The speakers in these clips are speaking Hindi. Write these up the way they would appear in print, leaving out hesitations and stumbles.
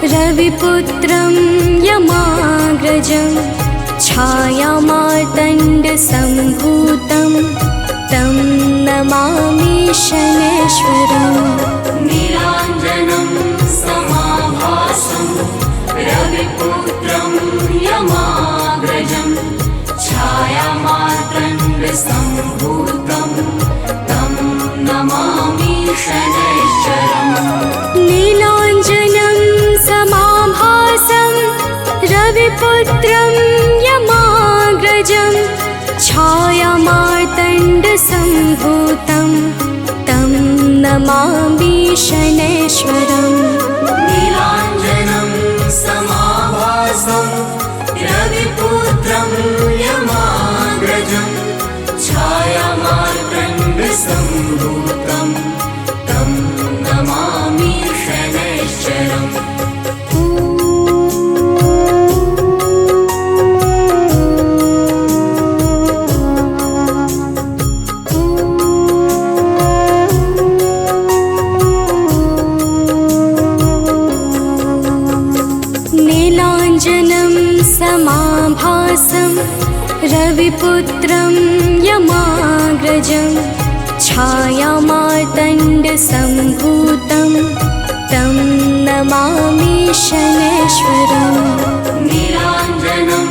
रविपुत्रं यमाग्रजं छायामार्तण्डसम्भूतं तं नमामि शनैश्वरम्। नीलाञ्जनं समाभासं रविपुत्रं यमाग्रजं छायामार्तण्डसम्भूतं तं नमामि शनैश्वरम्। नीलाञ्जनं समाभासं रविपुत्रं यमाग्रजं छायामार्तण्डसम्भूतं तं नमामि शनैश्वरम्। नीलाञ्जनं समाभासं रविपुत्रं यमाग्रजं छायामार्तण्डसम्भूतं तं नमामि शनैश्वरम्। नीलाञ्जनं समाभासं रविपुत्रं यमाग्रजं छायामार्तण्डसम्भूतं तं नमामि शनैश्वरम्। नीलाञ्जनं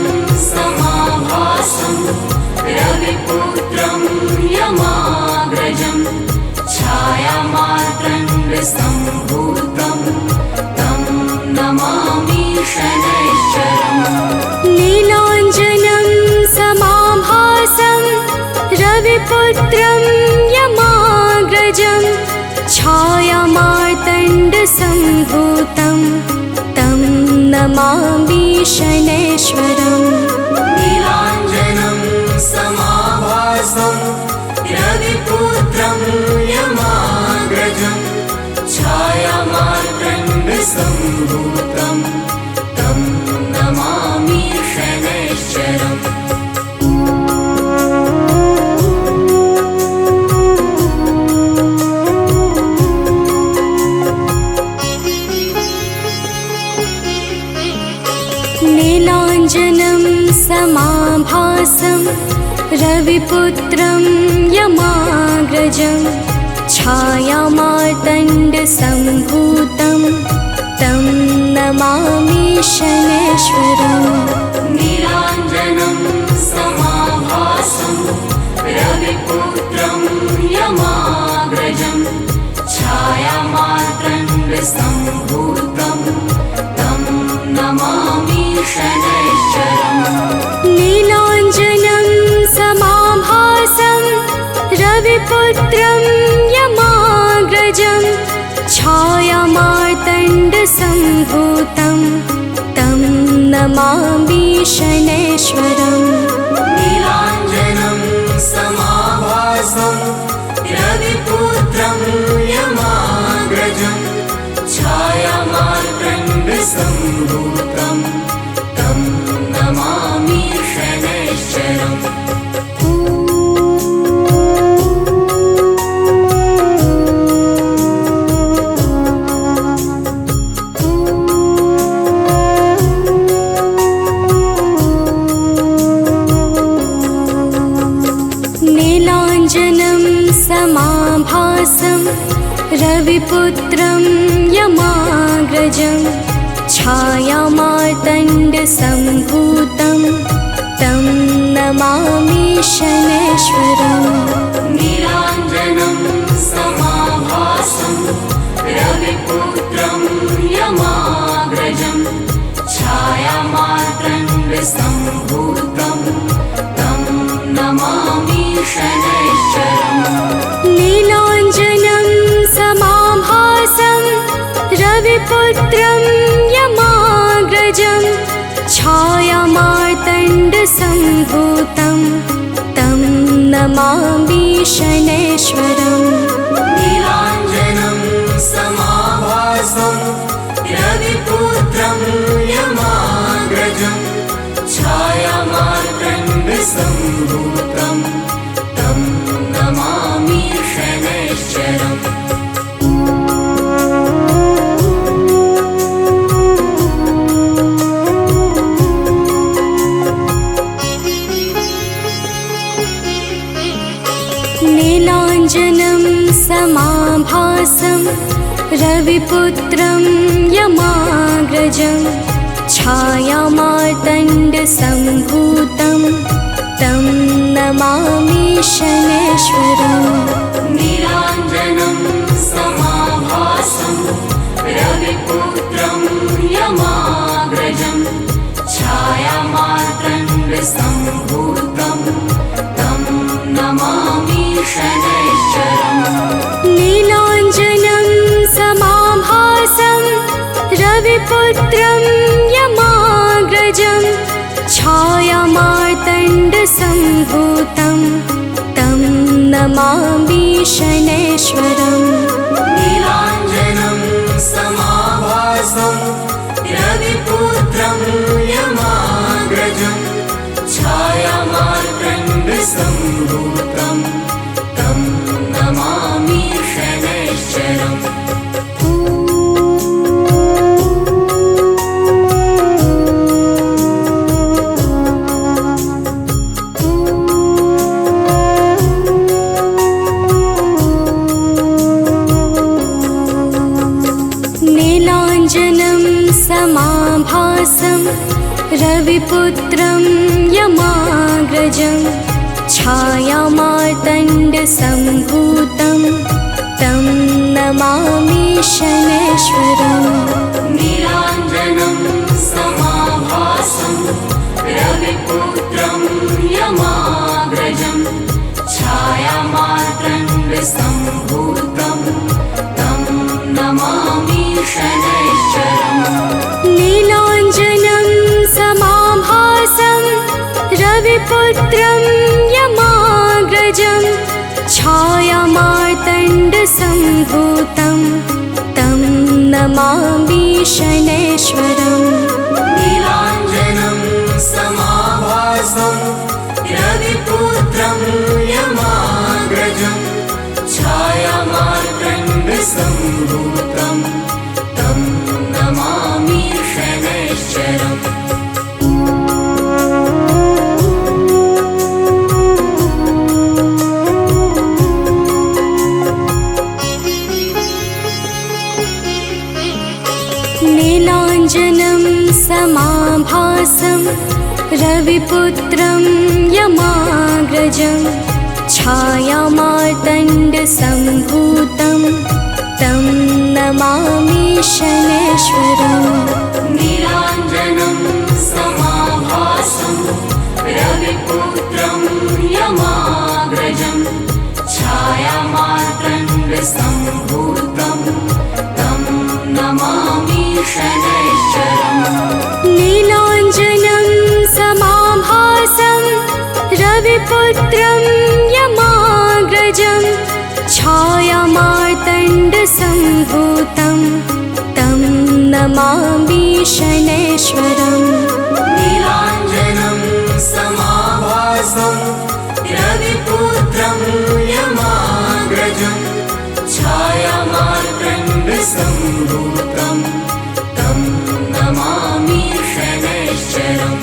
समाभासं रविपुत्रं यमाग्रजं छायामार्तण्डसम्भूतं तं नमामि शनैश्वरम्। नीलाञ्जनं समाभासं रविपुत्रं यमाग्रजं छायामार्तण्डसम्भूतं तं नमामि शनैश्वरम्। नीलाञ्जनं समाभासं रविपुत्रं यमाग्रजं छायामार्तण्डसम्भूतं तं नमामि शनैश्वरम्। नीलाञ्जनं समाभासं रविपुत्रं यमाग्रजं छायामार्तण्डसम्भूतं तं नमामि शनैश्वरम्। नीलाञ्जनं समाभासं रविपुत्रं यमाग्रजं छायामार्तण्डसम्भूतं तं नमामि शनैश्वरम्। नीलाञ्जनं समाभासं रविपुत्रं यमाग्रजं छायामार्तण्डसम्भूतं तं नमामि शनैश्वरम्। नीलाञ्जनं समाभासं रविपुत्रं यमाग्रजं छायामार्तण्डसम्भूतं तं नमामि शनैश्वरम्। नीलाञ्जनं समाभासं रविपुत्रं यमाग्रजं छायामार्तण्डसम्भूतं तं नमामि शनैश्वरम्। नीलाञ्जनं समाभासं रविपुत्रं यमाग्रजं छायामार्तण्डसम्भूतं तं नमामि शनैश्वरम्। नीलाञ्जनं समाभासं रविपुत्रं यमाग्रजं छायामार्तण्डसम्भूतं तं नमामि शनैश्वरम्। नीलाञ्जनं समाभासं रविपुत्रं यमाग्रजं छायामार्तण्डसम्भूतं तं नमामि शनैश्वरम्। रविपुत्रं यमाग्रजं छायामार्तण्डसम्भूतं तं नमामि शनैश्वरम्। नीलाञ्जनं समाभासं रविपुत्रं यमाग्रजं छायामार्तण्डसम्भूतं तं नमामि शनैश्वरम्। नीलाञ्जनं समाभासं रविपुत्रं यमाग्रजं छायामार्तण्डसम्भूतं तं नमामि शनैश्वरम्। नीलाञ्जनं समाभासं रविपुत्रं यमाग्रजं छायामार्तण्डसम्भूतं तं नमामि शनैश्वरम्। नीलाञ्जनं समाभासं रविपुत्रं यमाग्रजं छायामार्तण्डसम्भूतं तं नमामि शनैश्वरम्। नीलाञ्जनं समाभासं रविपुत्रं यमाग्रजं छायामार्तण्डसम्भूतं तं नमामि शनैश्वरम्। नीलाञ्जनं समाभासं रविपुत्रं यमाग्रजं छायामार्तण्डसम्भूतं तं नमामि शनैश्वरम्। नीलाञ्जनं समाभासं रविपुत्रं यमाग्रजं छायामार्तण्डसम्भूतं तं नमामि शनैश्वरम्। नीलाञ्जनं समाभासं रविपुत्रं यमाग्रजं छायामार्तण्डसम्भूतं तं नमामि शनैश्वरम्। नीलाञ्जनं समाभासं रविपुत्रं यमाग्रजं छायामार्तण्डसम्भूतं तं नमामि शनैश्वरम्। नीलाञ्जनं समाभासं रविपुत्रं यमाग्रजं छायामार्तण्डसम्भूतं तं नमामि शनैश्वरम्। नीलाञ्जनं समाभासं रविपुत्रं यमाग्रजं छायामार्तण्डसम्भूतं तं नमामि शनैश्वरम्।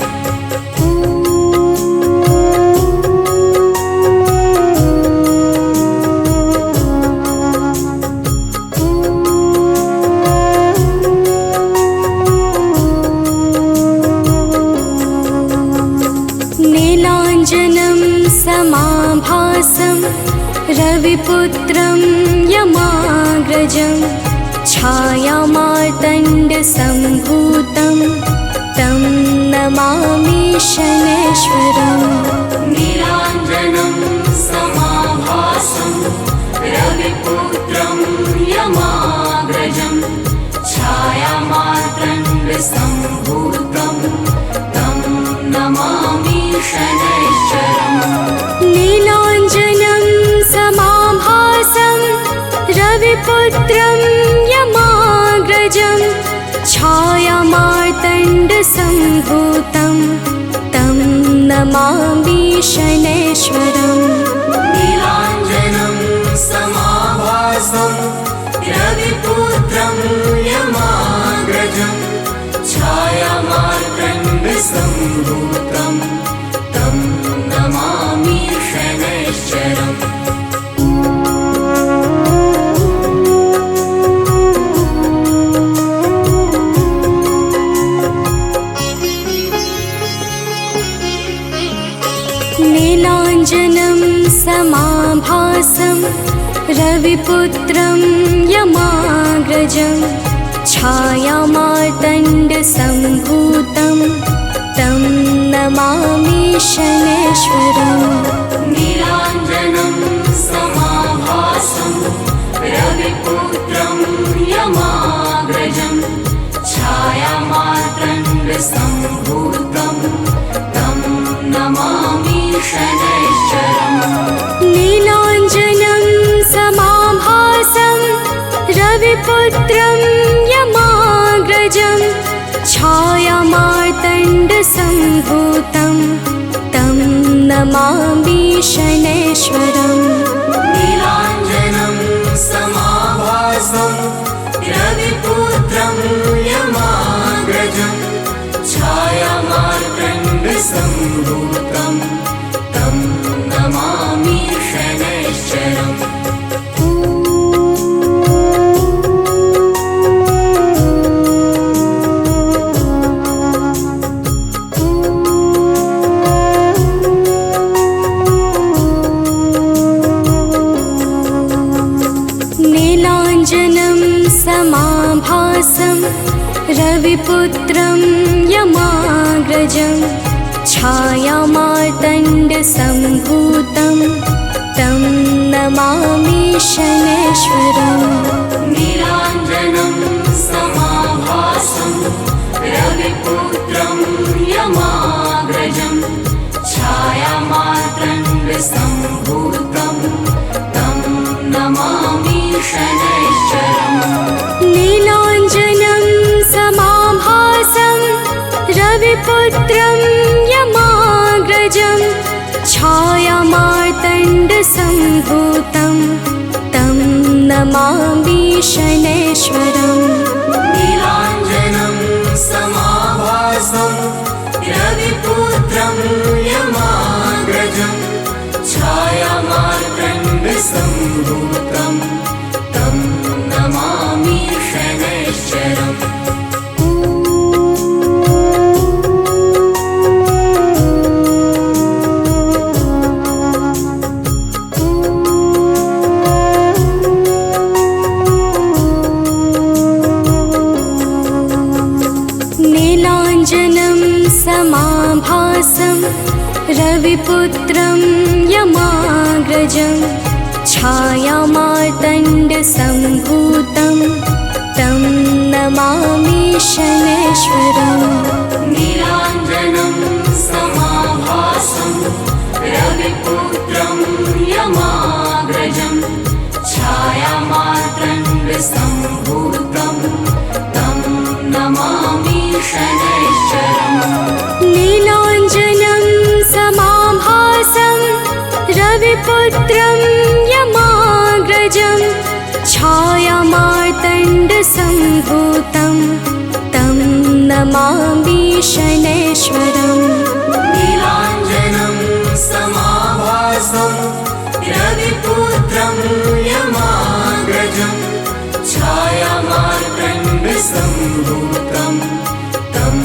नीलाञ्जनं समाभासं रविपुत्रं यमाग्रजं छायामार्तण्डसम्भूतं तं नमामि शनैश्वरम्। नीलाञ्जनं समाभासं रविपुत्रं यमाग्रजं छायामार्तण्डसम्भूतं तं नमामि शनैश्वरम्। नीलाञ्जनं समाभासं रविपुत्रं यमाग्रजं छायामार्तण्डसम्भूतं तं नमामि शनैश्वरम्। नीलाञ्जनं समाभासं रविपुत्रं यमाग्रजं छायामार्तण्डसम्भूतं तं नमामि शनैश्वरम्। रविपुत्रं यमाग्रजं छायामार्तण्डसम्भूतं तं नमामि शनैश्वरम्। नीलाञ्जनं समाभासं रविपुत्रं यमाग्रजं छायामार्तण्डसम्भूतं तं नमामि शनैश्वरम्। नीलाञ्जनं समाभासं रविपुत्रं यमाग्रजं छायामार्तण्डसम्भूतं तं नमामि शनैश्वरम्। नीलाञ्जनं समाभासं रविपुत्रं यमाग्रजं छायामार्तण्डसम्भूतं तं नमामि शनैश्वरम्। नीलाञ्जनं समाभासं रविपुत्रं यमाग्रजं छायामार्तण्डसम्भूतं तं नमामि शनैश्वरम्। नीलाञ्जनं समाभासं रविपुत्रं यमाग्रजं छायामार्तण्डसम्भूतं तं नमामि शनैश्वरम्। नीलाञ्जनं समाभासं रविपुत्रं यमाग्रजं छायामार्तण्डसम्भूतं तं नमामि शनैश्वरम्। नीलाञ्जनं समाभासं रविपुत्रं यमाग्रजं छायामार्तण्डसम्भूतं तं नमामि शनैश्वरम्। नीलाञ्जनं समाभासं रविपुत्रं यमाग्रजं छायामार्तण्डसम्भूतं तं नमामि शनैश्वरम्। नीलाञ्जनं समाभासं रविपुत्रं यमाग्रजं छायामार्तण्डसम्भूतं तं नमामि शनैश्वरम्। नीलाञ्जनं समाभासं रविपुत्रं यमाग्रजं छायामार्तण्डसम्भूतं तं नमामि शनैश्वरम्। नीलाञ्जनं समाभासं रविपुत्रं यमाग्रजं छायामार्तण्डसम्भूतं तं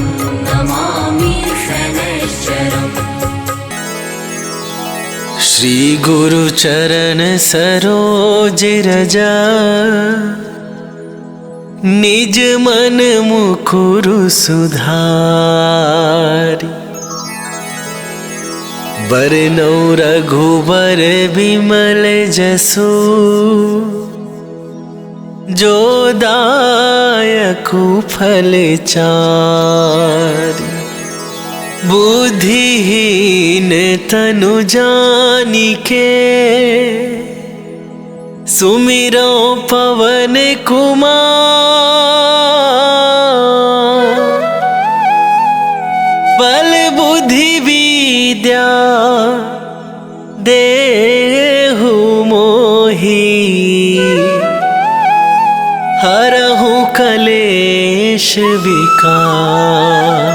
नमामि शनैश्वरम्। श्री गुरु चरण सरोज रजा निज मन मुकुरु सुधारी। बरनौ रघुबर बिमल जसु जो दायकु फल चारि। बुद्धिहीन तनु जानिके सुमिरो पवन कुमार। बल बुद्धि विद्या देहु मोहि हरहु कलेश विकार।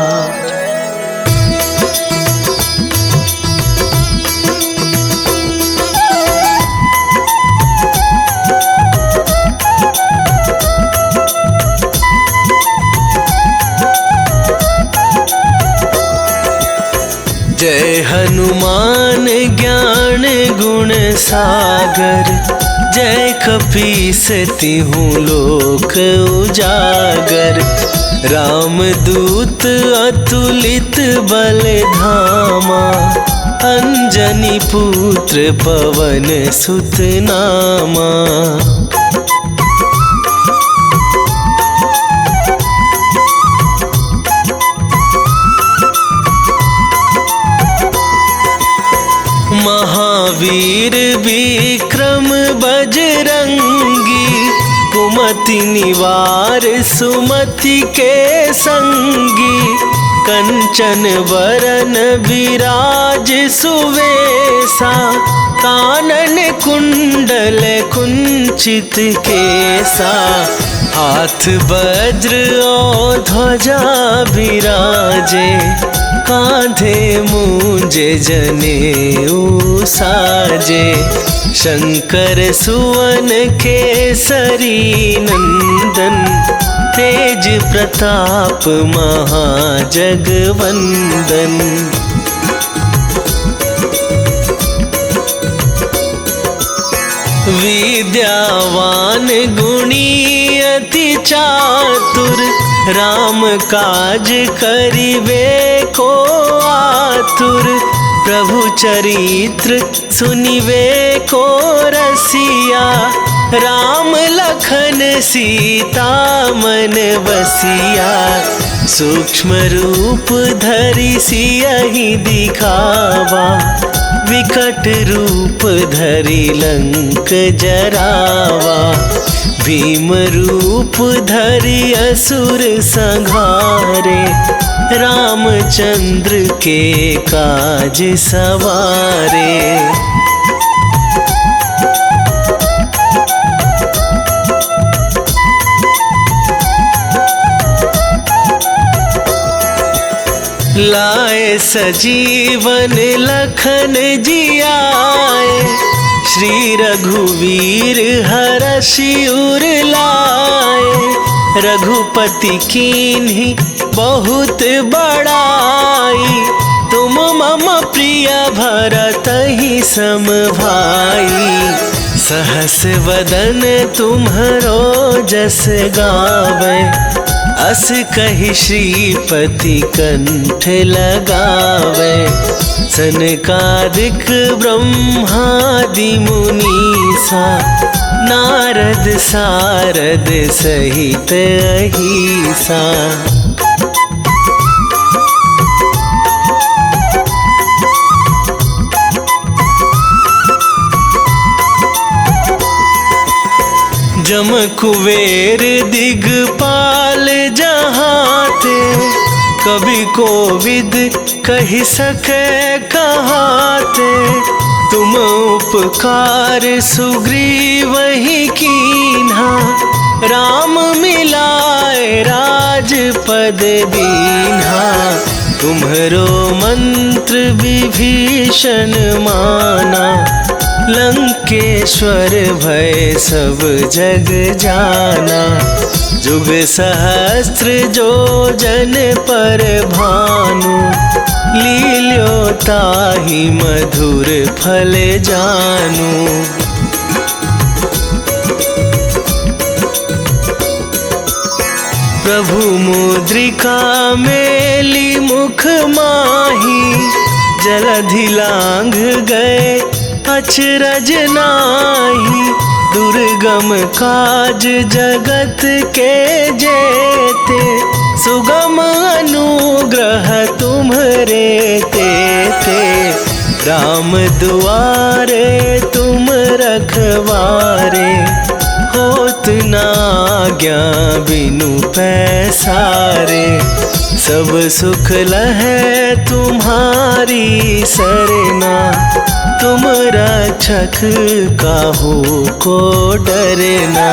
जय हनुमान ज्ञान गुण सागर जय कपीसती हूँ लोक उजागर, रामदूत अतुलित बल धामा, अंजनी पुत्र पवन सुत नामा। महावीर विक्रम बजरंगी, कुमति निवार सुमति के संगी, कंचन वरन विराज सुवेसा, कानन कुंडल कुंचित केसा, हाथ वज्र और ध्वजा विराजे, कांधे मूंजे जनेऊ साजे, शंकर सुवन केसरी नंदन, तेज प्रताप महाजगवंदन। विद्यावान गुणी अति चातुर, राम काज करिबे को आतुर, प्रभु चरित्र सुनिबे को रसिया, राम लखन सीता मन बसिया, सूक्ष्म रूप धरि सियहि दिखावा, विकट रूप धरि लंक जरावा, भीम रूप धरि असुर संहारे, रामचंद्र के काज सवारे। लाए सजीवन लखन जियाए, श्री रघुवीर हरषि उर लाए, रघुपति कीन्ही बहुत बड़ाई, तुम मम प्रिय भरतहि सम भाई, सहस वदन तुम्हरो जस गावे, अस कहि श्रीपति कंठ लगावे, सनकादिक ब्रह्मादि मुनीसा, नारद सारद सहित अहिसा। जम कुबेर दिगपाल जहाते, कभी कोविद कहि सके कहाते, तुम उपकार सुग्रीवहि कीन्हा, राम मिलाए राजपद दीन्हा, तुम्हरो मंत्र विभीषण माना, लंकेश्वर भय सब जग जाना, जुग सहस्त्र जो जन पर भानु, लील्यो ताहि मधुर फल जानू। प्रभु मुद्रिका मेली मुख माही, जलधि लांघ गए अचरज नाही, दुर्गम काज जगत के जेते, सुगम अनुग्रह तुम्हरे तेते, राम दुआरे तुम रखवारे, होत न आज्ञा बिनु पैसारे, सब सुख लहै तुम्हारी सरना, तुम रक्षक काहू को डरना।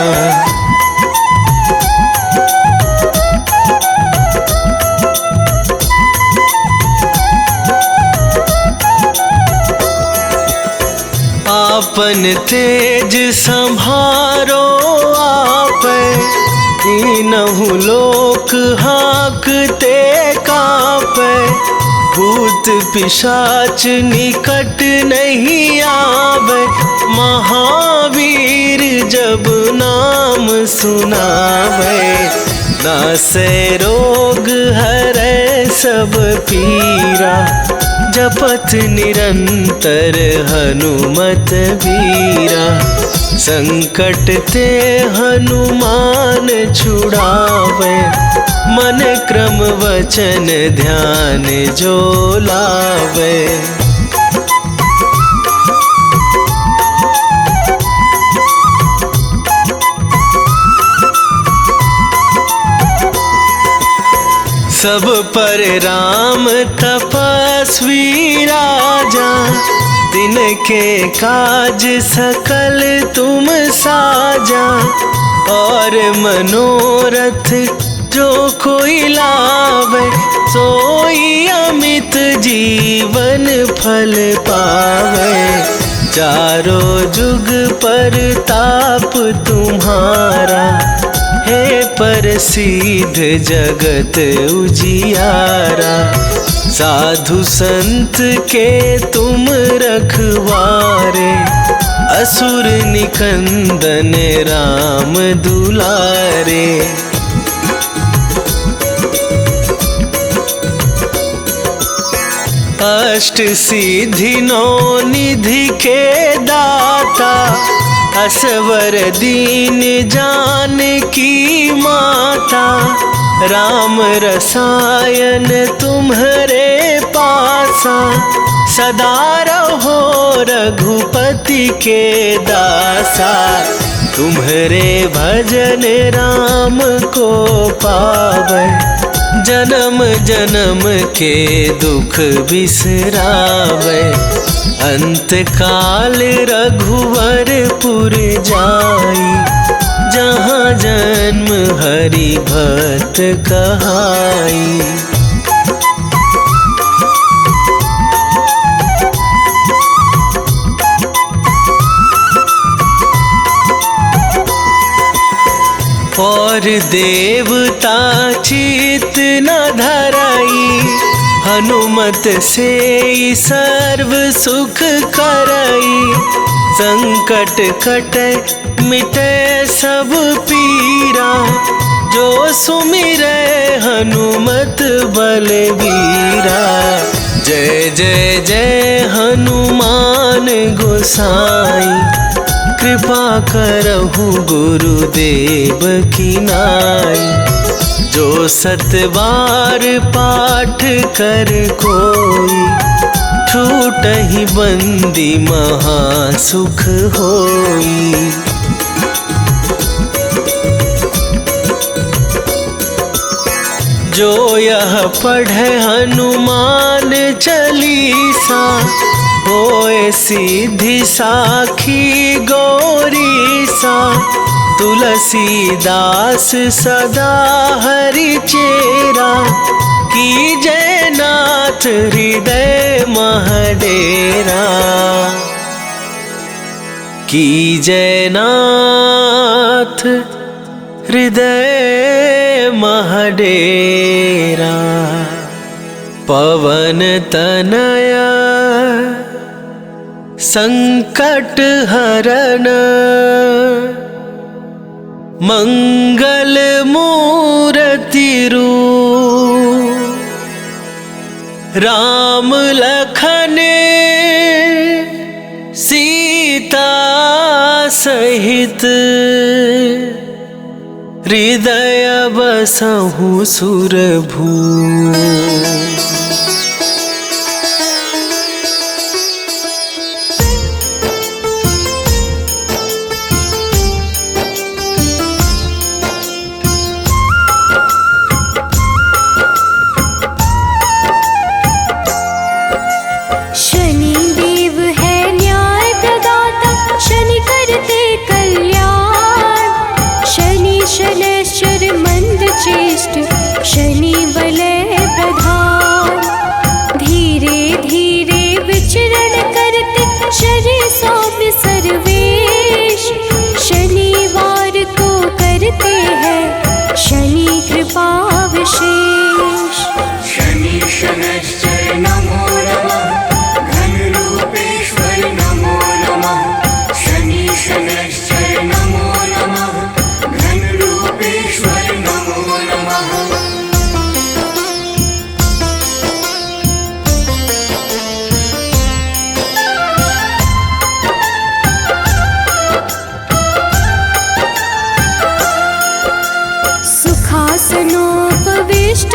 आपन तेज संभारो आपै, तीनहु लोक हाकते कापै, भूत भूत पिशाच निकट नहीं आवे, महावीर जब नाम सुनावे। नासे रोग हरै सब पीरा, जपत निरंतर हनुमत वीरा। संकट ते हनुमान छुड़ावे, मन क्रम वचन ध्यान जो लावे। सब पर राम तपस्वी राजा, तिनके काज सकल तुम साजा। और मनोरथ जो कोई लावे, सोई अमित जीवन फल पावे। चारों जुग पर ताप तुम्हारा, हे प्रसिद्ध जगत उजियारा। साधु संत के तुम रखवारे, असुर निकंदन राम दुलारे। अष्ट सिद्धि नौ निधि के दाता, असवर दीन जानकी माता। राम रसायन तुम्हारे पासा, सदा रहो रघुपति के दासा। तुम्हारे भजन राम को पावे, जन्म जन्म के दुख बिसरावे। अंत काल रघुवरपुर जाई, जहाँ जन्म हरि भक्त कहाई। और देवता चित न धराई, हनुमत से सर्व सुख करई। संकट कटे मिटे सब पीरा, जो सुमिरै हनुमत बलबीरा। जय जय जय हनुमान गोसाई, कृपा करहु गुरुदेव की नाई। जो सत बार पाठ कर कोई, छूटहि बंदी महा सुख होई। जो यह पढ़े हनुमान चालीसा, होए सिद्धि साखी गौरीसा। तुलसीदास सदा हरि चेरा, कीजय नाथ हृदय महडेरा। कीजय नाथ हृदय महडेरा। पवन तनया संकट हरण, मंगल मूर्ति रूप। राम लखन सीता सहित, हृदय बसहु सुरभू। शनैश्चर मंद चेष्ट, शनि वलय प्रधान।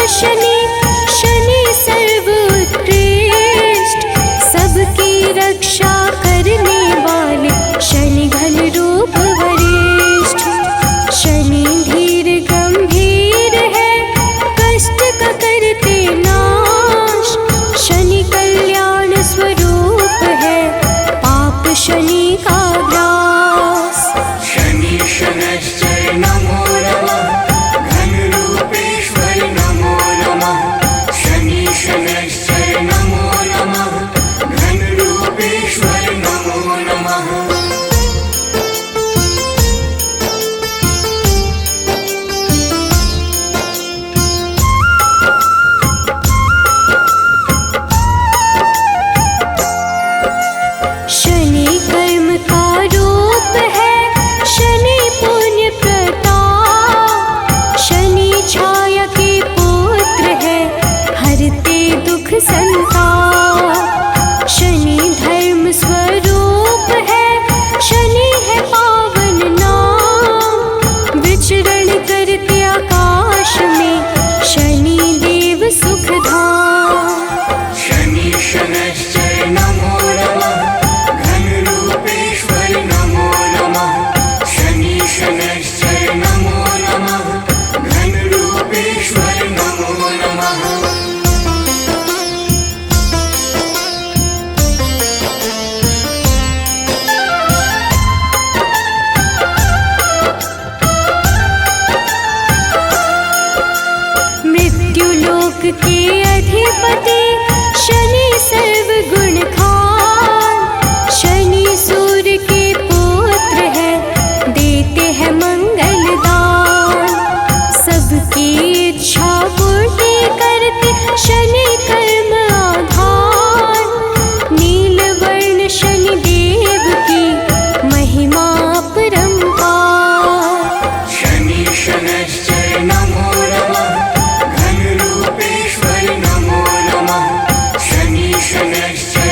शनि शनि सर्वोत्कृष्ट, सबकी रक्षा करने वाले शनि घन रूप वरिष्ठ। शनि धीर गंभीर है, कष्ट का करते नाश, शनि कल्याण स्वरूप है, पाप शनि का ग्रास। शनि शनैश्चर नमो नमः, घन रूपेश्वर नमो नमः। शनि शनैश्चर नमो नमः, घन रूपेश्वर नमो नमः। शनि कर्म का रूप है, शनि पुण्य प्रताप, शनि छाया के पुत्र है, हरते दुख संताप। शनि धर्म स्वरूप है, शनि है पावन नाम, विचरण करते आकाश में शनि देव सुखधाम। शनि शनैश्चर नमो नमः, घन रूपेश्वर नमो नमः। शनि शनैश्चर नमो नमः, घन रूपेश्वर नमो नमः। मृत्युलोक के अधिपति शनि सर्वगुण खान, शनि सूर्य के पुत्र है, देते हैं मंगल दान। सबकी इच्छा पूर्ति करते शनि कर्म आधार, नील वर्ण शनि देव की महिमा परंपार। शनि शनैश्चर नमो नमः, घन रूपेश्वर नमो नमः। शनि शनैश्चर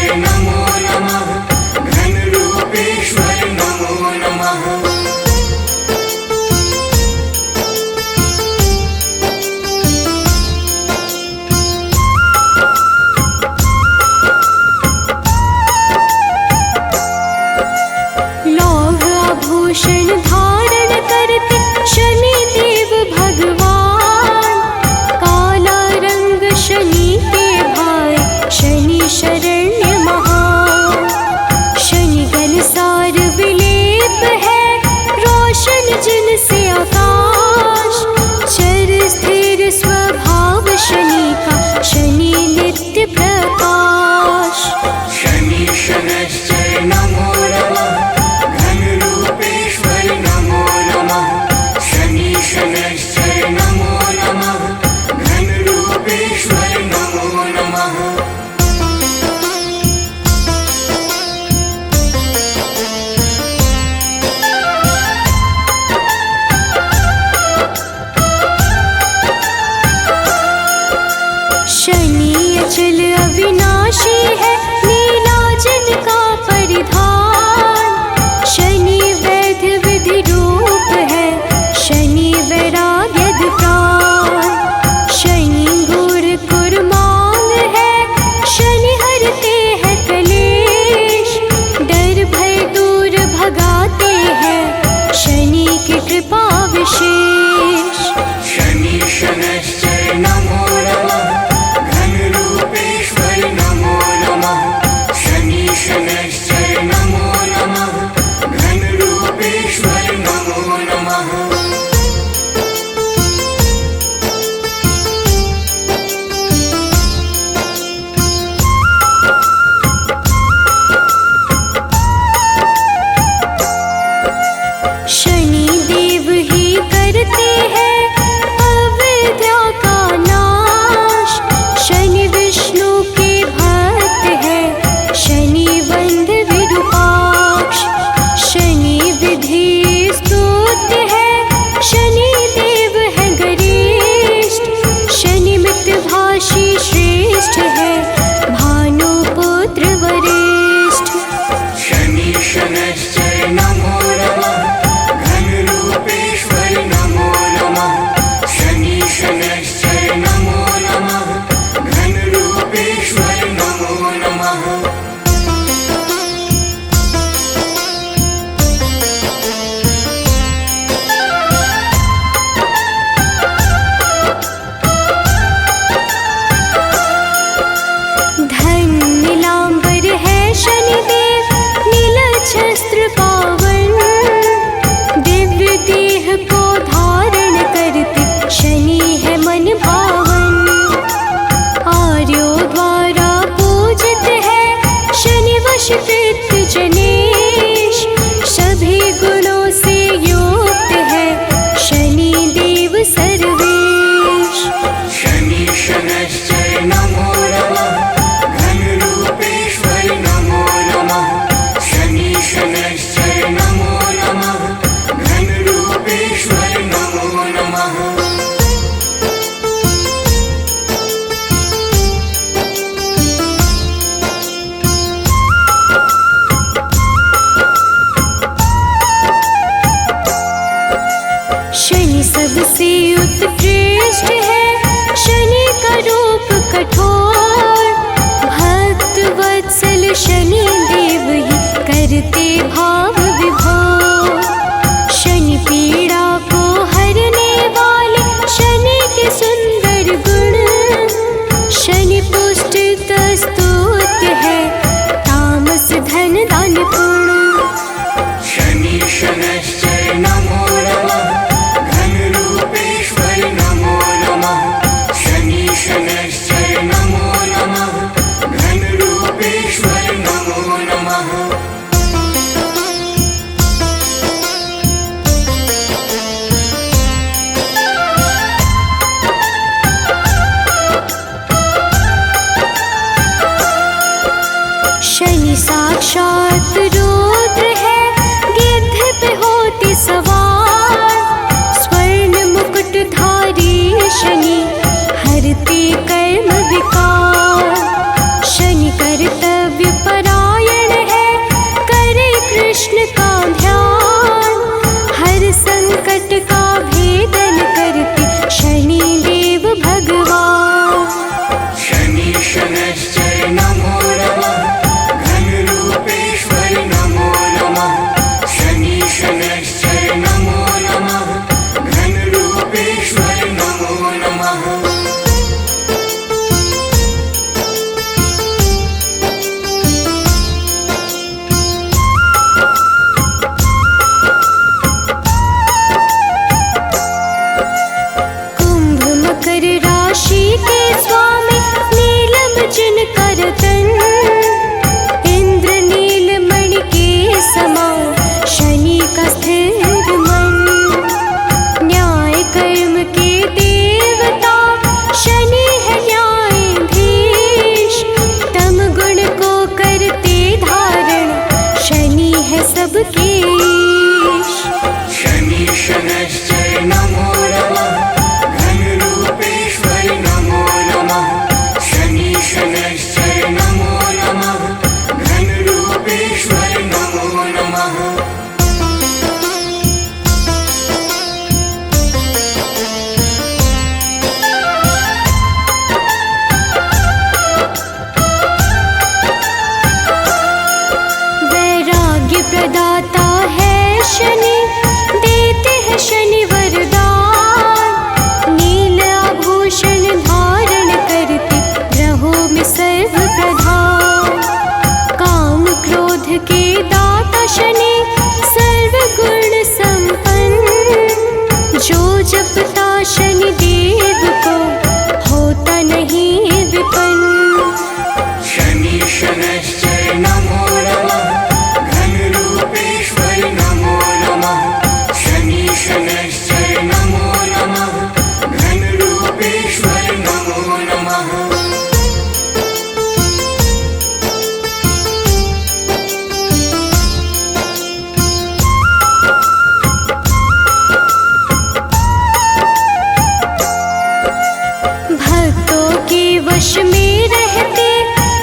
सबके वश में रहते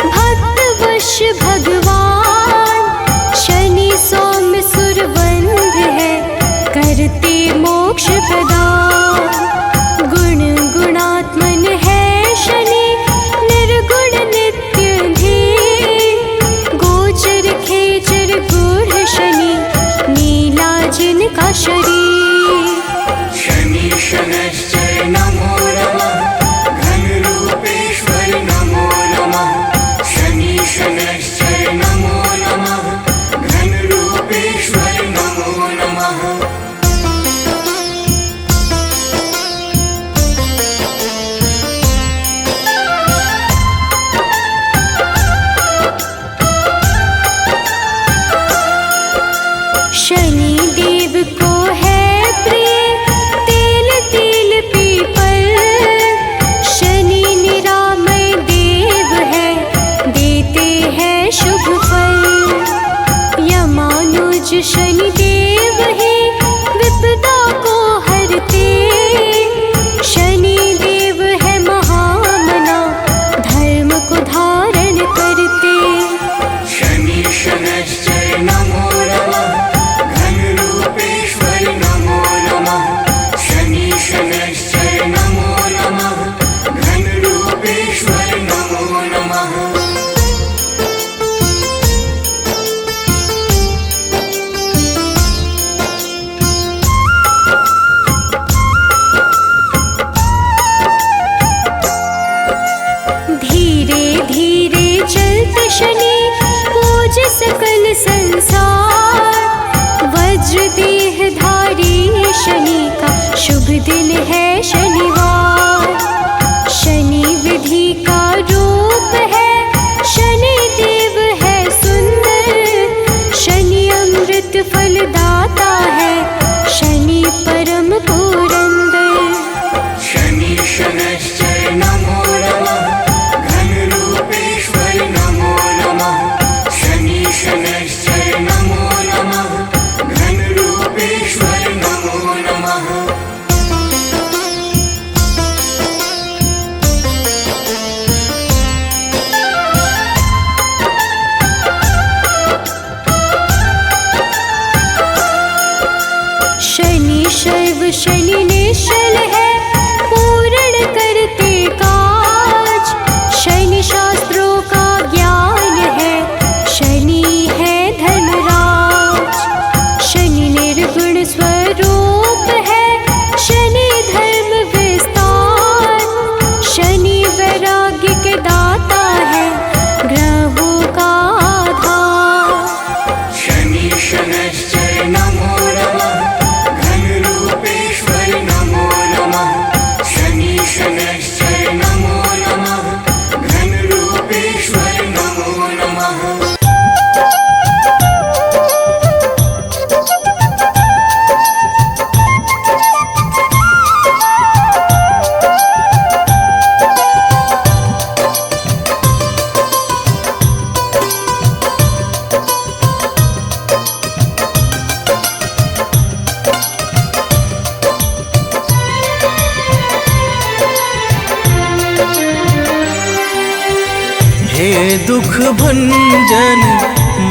भक्त वश भगवान। शनि सौम्य सुरवंध है करते मोक्ष प्रदान। गुण गुणात्मन है शनि निर्गुण नित्य धीर। गोचर खेचर गूढ़ शनि नीला जिनका शरीर। शनि शनैश्चर नमो नमः घनरूपेश्वर नमो नमः। शनि शनैश्चर नमो नमः घनरूपेश्वर नमो नमः। शनि देव को है प्रिय तेल तिल पीपल। शनि निरामय देव है देते हैं शुभ फल। यमानुज शनि देव ही विपदा को हरते। शनि देव है महामना धर्म को धारण करते। शनि शनैश्चर नमो नमः घनरूपेश्वर नमो नमः। शनि शनैश्चर नमो नमः घनरूपेश्वर नमो नमः। धीरे धीरे चलते शनि पूज सकल संसार। वज्र देह धारी शनि का शुभ दिन है शनिवार। शनि विधि का रूप है शनि देव है सुंदर। शनि अमृत फलदाता है शनि परम पुरंदर। शनि शनैश्चर नमो नमः घनरूपेश्वर नमो नमः। शनि शनैश्चर नमो नमः घनरूपेश्वर नमो नमः। शनि शैव शनि निश्चल है पूर्ण करते काज। शनि शास्त्रों का ज्ञान है शनि है धर्मराज। शनि निर्गुण स्वरूप है शनि धर्म विस्तार। शनि वैराग्य के दाता है ग्रहों का आधार। शनि शनैश्चर नमो नमः घनरूपेश्वर नमो नमः। शनि शनैश्चर नमो नमः घनरूपेश्वर नमो नमः। हे दुख भंजन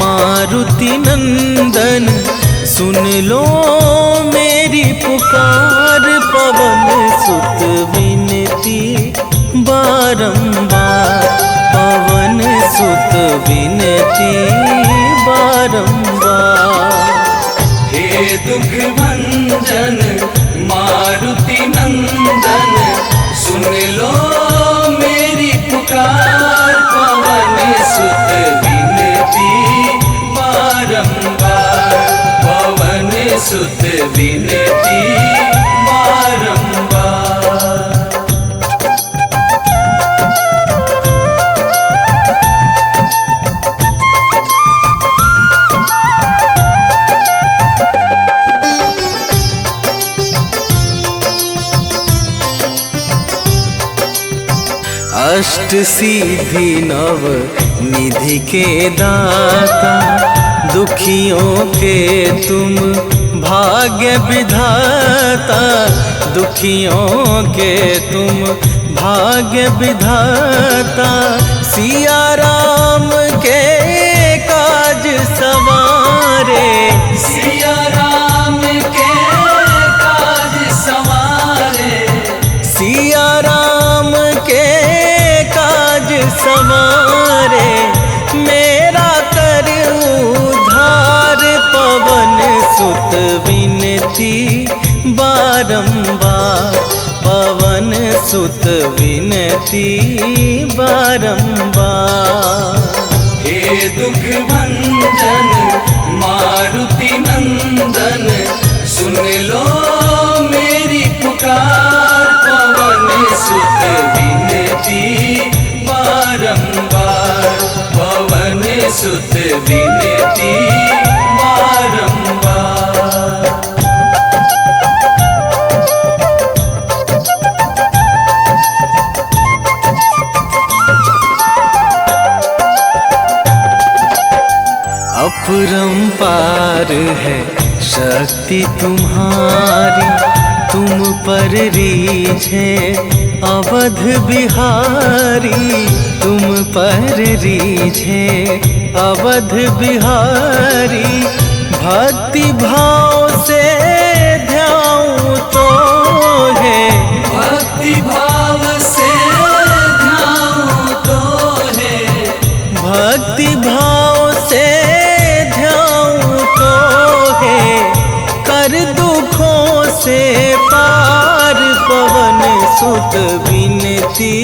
मारुति नंदन, सुन लो मेरी पुकार। पवन सुत विनती बारंबार, पवन सुत विनती बारंबार। हे दुख भंजन मारुति नंदन, सुन लो मेरी पुकार। पवन सुत विनती बारंबार, पवन सुत विनती बारंबार। अष्ट सिद्धि नव निधि के दाता, दुखियों के तुम भाग्य विधाता। दुखियों के तुम भाग्य विधाता सिया राम के काज सवारे। सिया राम के काज सवारे, सिया राम के काज सवारे, मेरा कर उद्धार पवन सुत विनती बारंबार, पवन सुत विनती बारंबार। हे दुख भंजन मारुति नंदन, सुन लो मेरी पुकार, पवन सुत विनती बारंबार, पवन सुत विनती बारंबार। अपरंपार है शक्ति तुम्हारी, तुम पर रीझे अवध बिहारी, तुम पर रीझे अवध बिहारी। भक्ति भाव से ध्याऊं तो है, भक्ति भाव से ध्याऊं तो है, भक्ति भाव से ध्याऊं तो है, कर दुखों से पार, पवन सुत विनती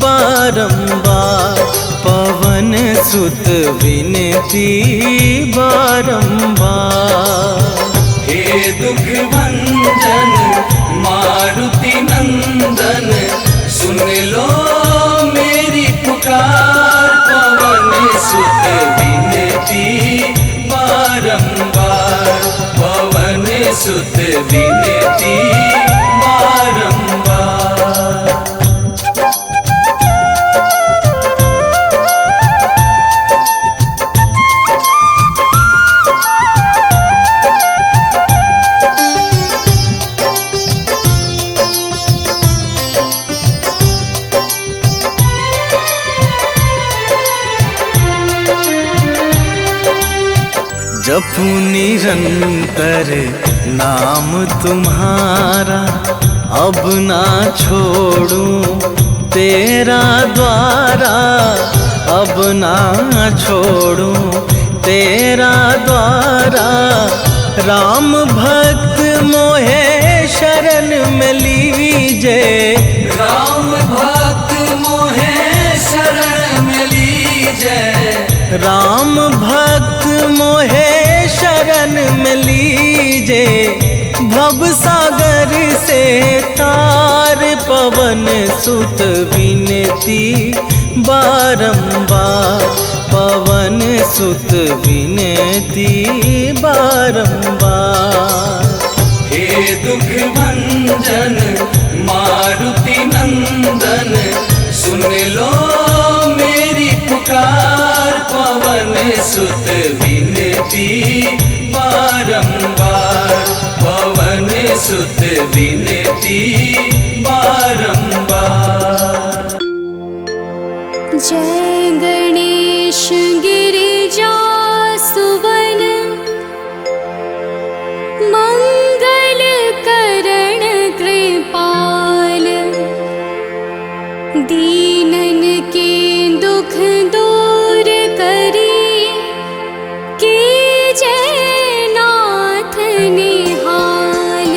बारंबार, पवन सुत विनती बारंबार। हे दुख भंजन मारुति नंदन, सुन लो मेरी पुकार, पवन सुत विनती बारंबार, पवन सुत विनती बारंबार। जपू निरंतर नाम तुम्हारा, अब ना छोड़ूं तेरा द्वारा, अब ना छोड़ूं तेरा द्वारा। राम भक्त मोहे शरण में लीजे, राम भक्त मोहे शरण में लीजे, राम भक्त मोहे शरण में लीजे। भव सागर से तार, पवन सुत विनती बारंबार, पवन सुत विनती बारंबार। हे दुख भंजन मारुति नंदन, सुन लो मेरी पुकार, पवन सुत विनती बारंबार, पवन सुत विनती बारंबार। जय गणेश गिरिजा सुवन, मंगल करण कृपाल, दीनन के दुख दूर करी, कीजय नाथ निहाल।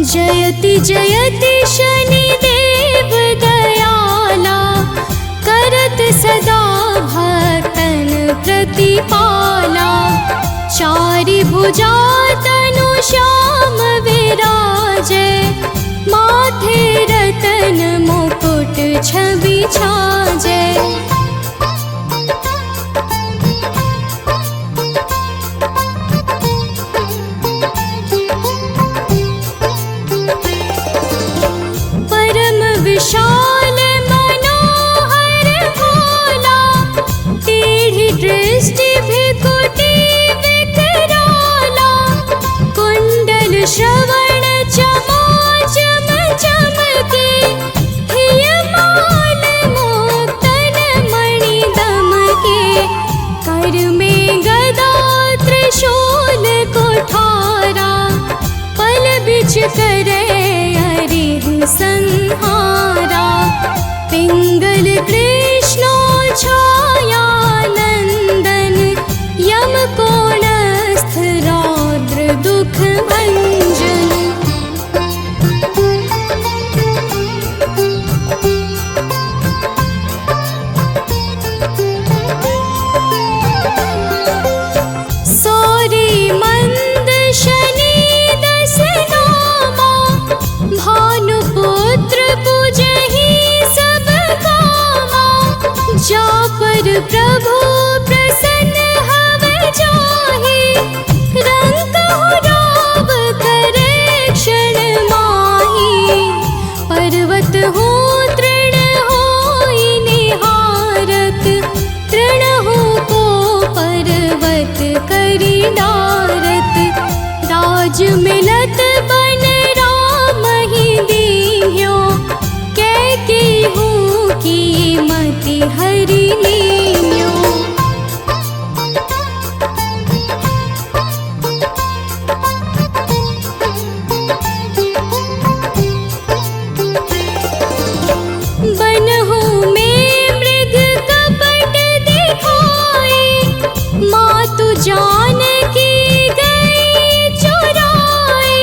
जयति जयति शनिदेव दयाला, करत सदा भक्तन प्रतिपाला। चारि भुजा तनु श्याम विराजे, माथे रतन मुकुट छवि छाजे। परम विशाल मनोहर भोला, पर प्रभु प्रसन्न हव जाहि, रंग कहु राव करे क्षण माहि। पर्वत हो तृण होई निहारत, तृण हो को पर्वत करि डारत। राज मिलत बन राम ही दीन्यो, कैकेयी की मति हरि लीन्यो। बनहु में मृग कपट दिखाए, मातु जानकी गई चुराए।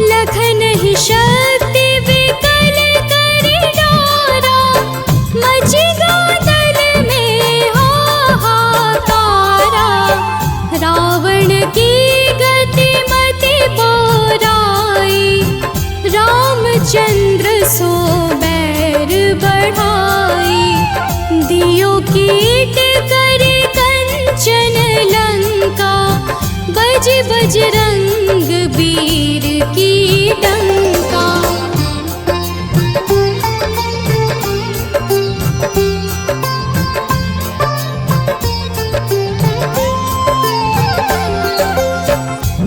लखन ही शक्ति विकल करि डारा, मचि गादल में हाहाकारा। रावण की गति मति बोराई, रामचंद्र सो बैर बढ़ाई। दियो कीट करि कंचन लंका, बज बजरंग वीर की डंका।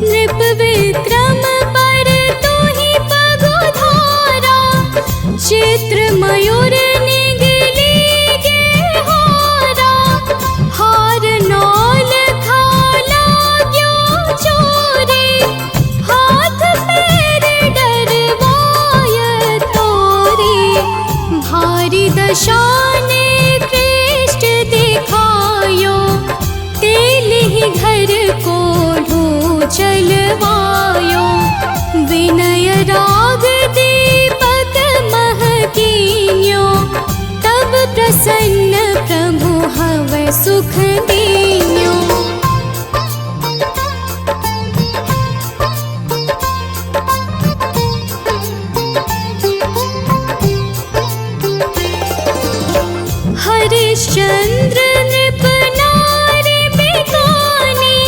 नृप विक्रम पर तोहि पगुधारा, चित्र मयूर निगली गे हारा। हार नौल खाला ग्यो चोरी, हाथ पैर डरवाय तोरी। भारी दशाने कृष्ट दिखायो, तेलिहि घर को चलवायो। विनय राग दीपक महकीन्यो, तब प्रसन्न प्रभु हवै सुख दीन्यो। हरिश्चंद्र नृप नारी बिकानी,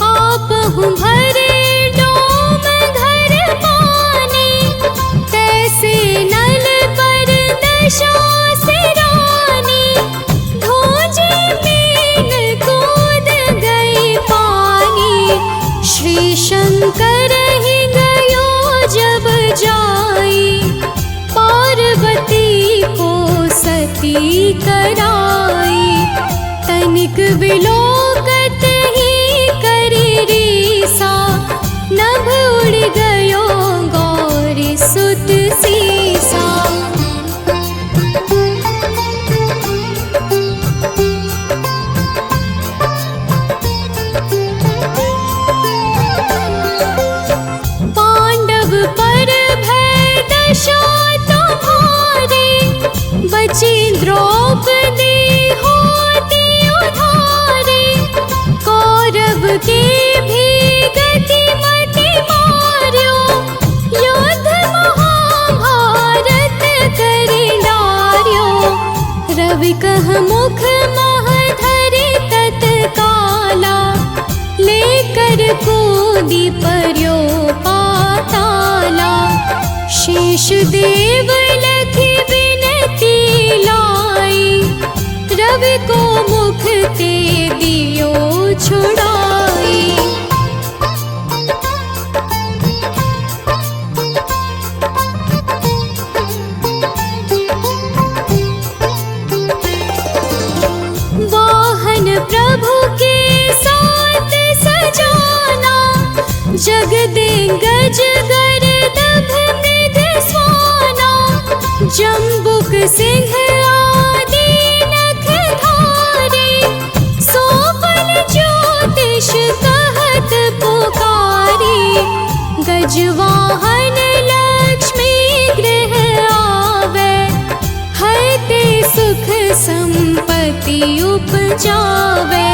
आपहु भरे डोम घर पानी। तैसे नल पर दशा सिरानी, धोजे मीन कूद गई पानी। श्री शंकर ही गयो जब जाई, पार्वती को सती कराई। तनिक विलोकत ही करि रीसा, नभ उड़ गयो गौरी सुत सीसा। पांडव पर भय दशा तुम्हारी, बची द्रौपदी होती उधारी। कौरव के भी गति मति मार्यो, युद्ध महाभारत करि डार्यो। रवि कह मुख मह धरि तत्काला, लेकर कूदी पर्यो पाताला। शेष देव लखि विनती लाई, रवि को मुख ते दियो छुड़ाई। वाहन प्रभु के साथ सजाना, जगदेंगज गर्दभ मृग स्वाना। जम्बुक सिंह आदि नखधारी, सोफल ज्योतिष कहत पुकारी। गजवाहन लक्ष्मी गृह आवे, हते सुख संपत्ति उपजावे।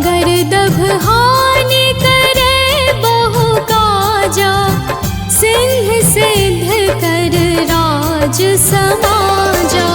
गर्दभ हानि करे बहु काजा, सिंह सिद्ध कर राज समाजा।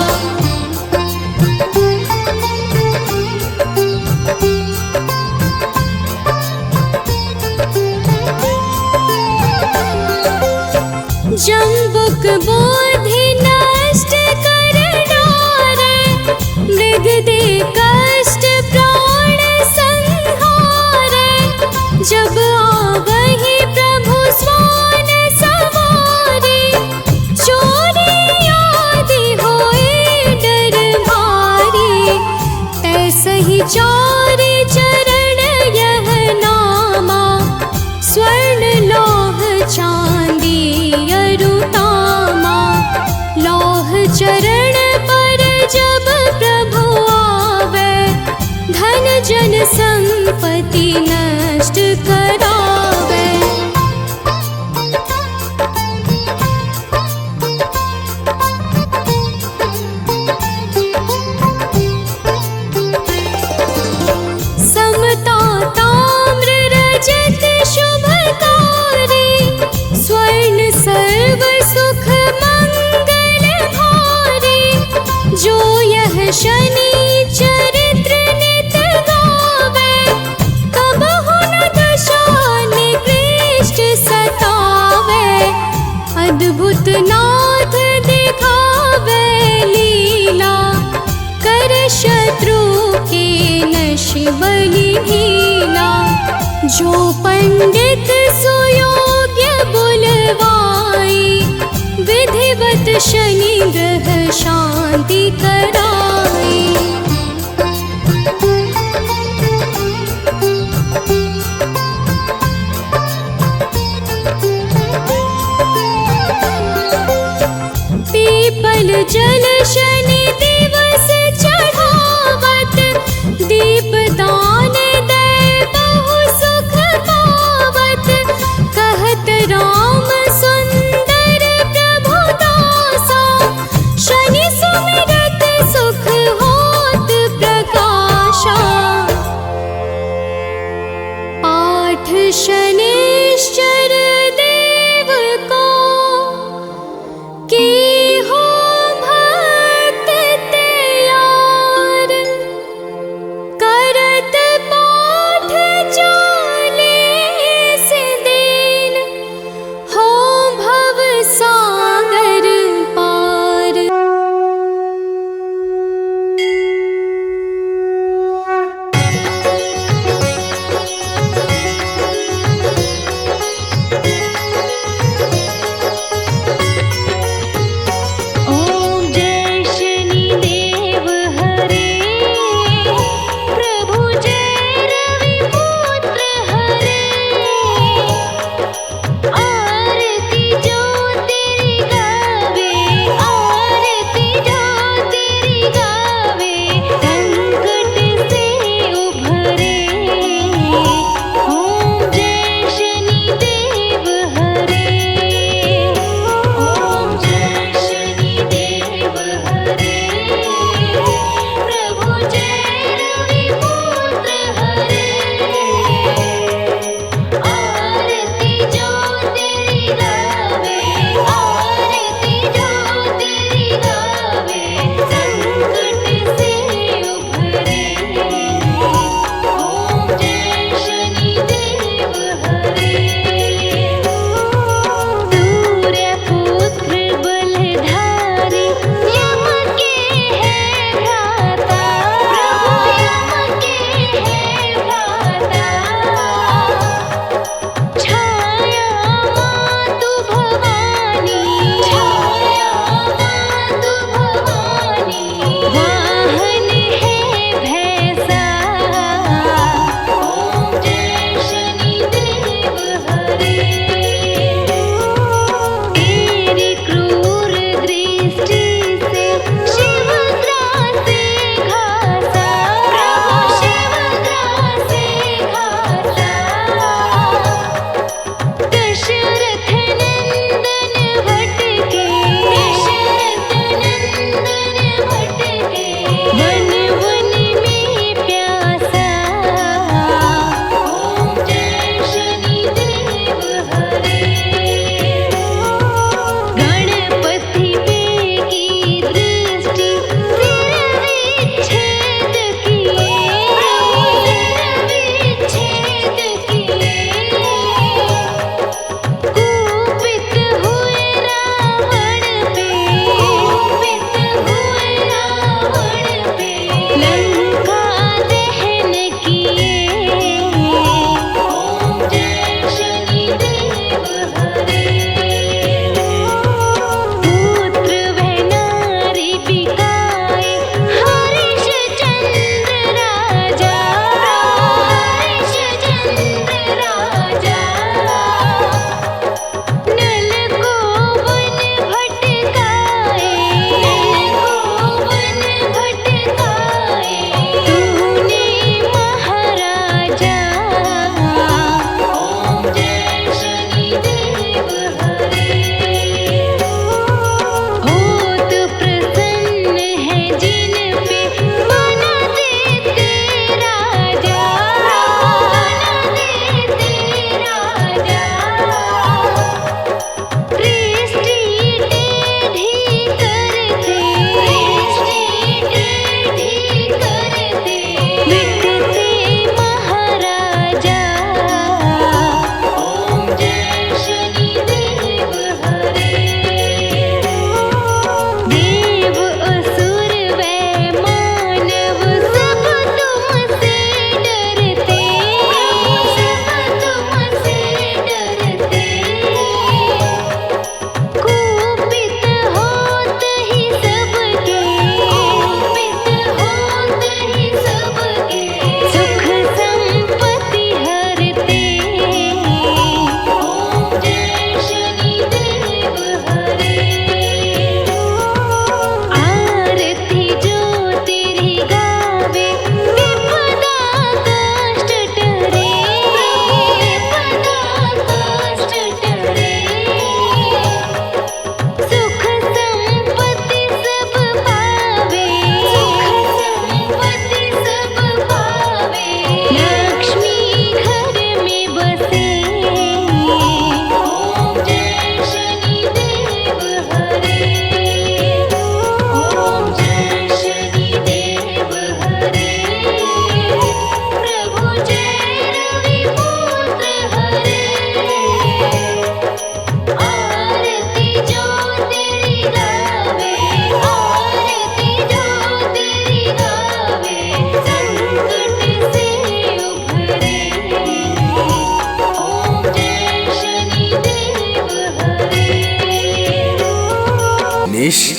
चारि चरण यह नामा, स्वर्ण लौह चांदी अरुतामा। लौह चरण पर जब प्रभु आवे, धन जन संपत्ति नष्ट करावे। समता ताम्र रजत शुभकारी, स्वर्ण सर्व सुख मंगल भारी। जो यह शनि चरित्र नित गावे, कबहु न दशा निकृष्ट सतावे। अद्भुत नाथ दिखावे लीला, कर शत्रु के नश बलि ढीला। जो पंडित सुयोग्य बुलवाई, विधिवत शनि ग्रह शांति कराई। पीपल जल शनि दिवस चढ़ावत, दीप दान दे बहु सुख पावत। कहत राम सुंदर प्रभु दासा, शनि सुमिरत सुख होत प्रकाशा। पाठ शनिश्चर देव को, की हो भक्त तैयार। करत पाठ 40 दिन, हो भव सागर पार।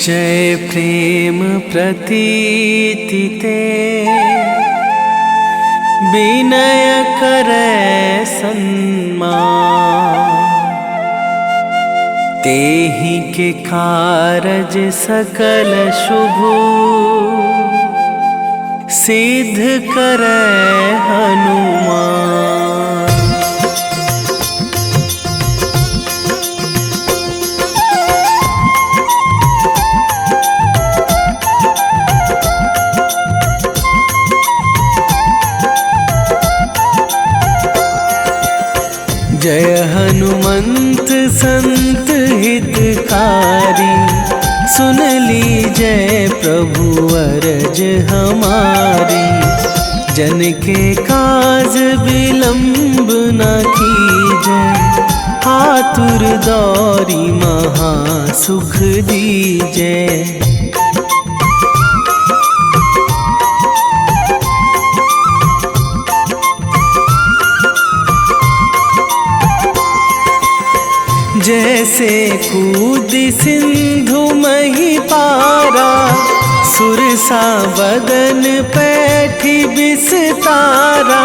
निश्चय प्रेम प्रतीति ते विनय करे सन्मान। तेहि के कारज सकल शुभ सिद्ध करे हनुमान। जय हनुमंत संत हितकारी, सुन लीजय प्रभु अरज हमारी। जन के काज विलंब न कीजय, आतुर दौरी महा सुख दीजय। जैसे कूद सिंधु मही पारा, सुरसा बदन पैठी बिस्तारा।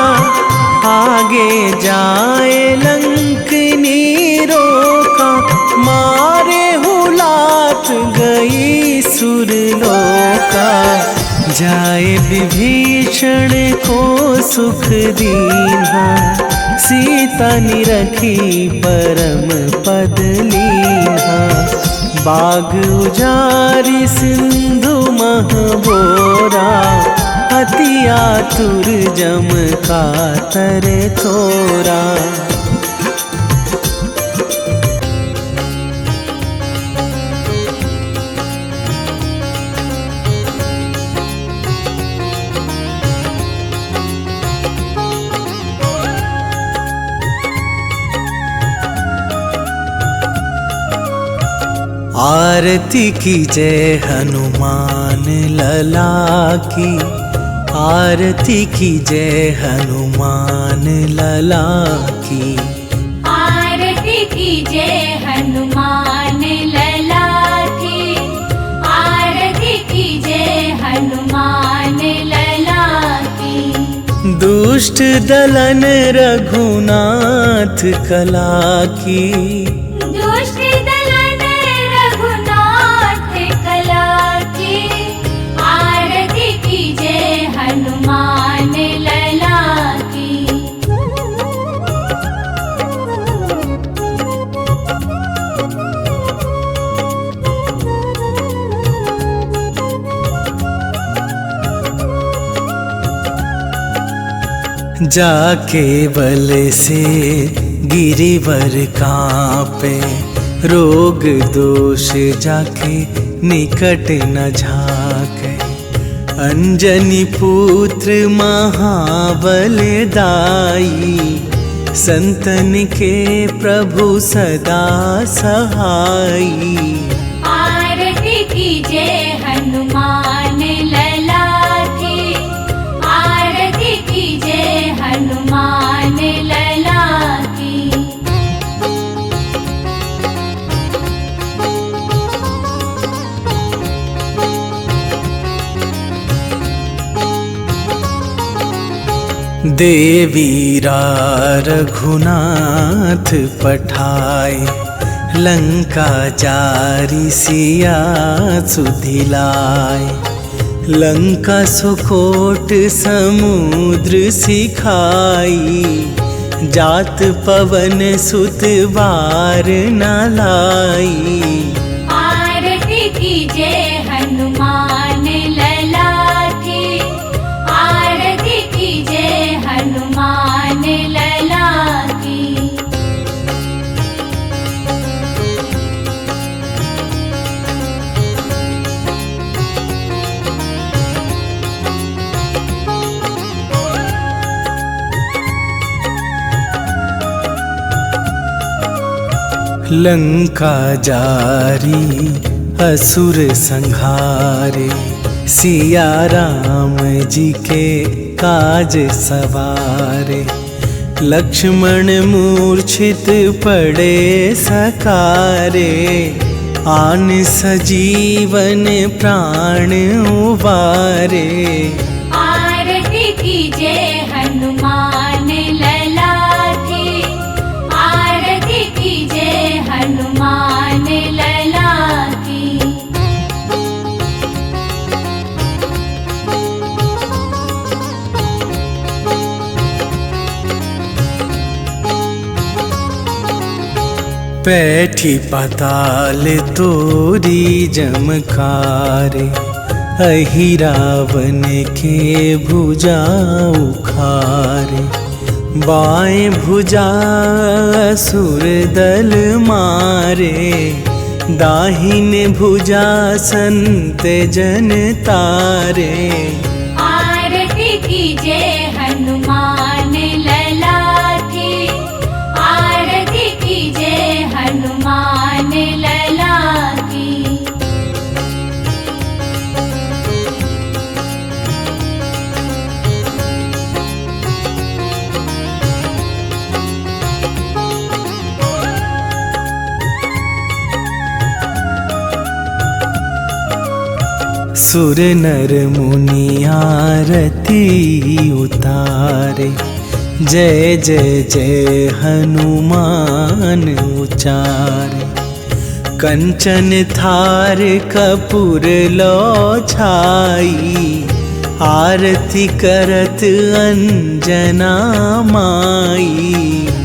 आगे जाए लंकनी रोका, मारे हुलात गई सुरलोका। जाए विभीषण को सुख दीन्हा, सीता निरखी परम पद लीन्हा। बाग उजारी सिंधु महबोरा, अति आतुर जम कातर तोरा। आरती की जय हनुमान लला की, आरती की जय हनुमान लला की। आरती की जय हनुमान लला की, आरती की जय हनुमान लला की। दुष्ट दलन रघुनाथ कला की, दुष्ट दलन रघुनाथ कला की। आरती की जय हनुमान लला की। जाके बल से गिरिवर कांपे, रोग दोष जाके निकट न झाके। अंजनी पुत्र महाबल दाई, संतन के प्रभु सदा सहाई। आरती की जय हनुमान लला की, आरती की जय हनुमान लला की। देवीरा रघुनाथ पठाए, लंका जारी सिया सुधिलाए। लंका सुकोट समुद्र सिखाई, जात पवन सुत बार न लाई। आरती की जय हनुमान लला की, आरती की जय हनुमान लला की। लंका जारी असुर संहारे, सिया राम जी के काज सवारे। लक्ष्मण मूर्छित पड़े सकारे, आन सजीवन प्राण उबारे। आरती कीजे हनुमान लला की, आरती कीजे हनुमान लला की। पैठी पाताल तोरी जमकारे, अहि रावण के भुजा उखारे। बाएं भुजा असुर दल मारे, दाहिन भुजा संत जन तारे। आरती कीजे हनुमान लला की, आरती कीजे हनुमान लला की। सुर नर मुनि आरती उतारे, जय जय जय हनुमान उचारे। कंचन थार कपूर लो छाई, आरती करत अंजना माई।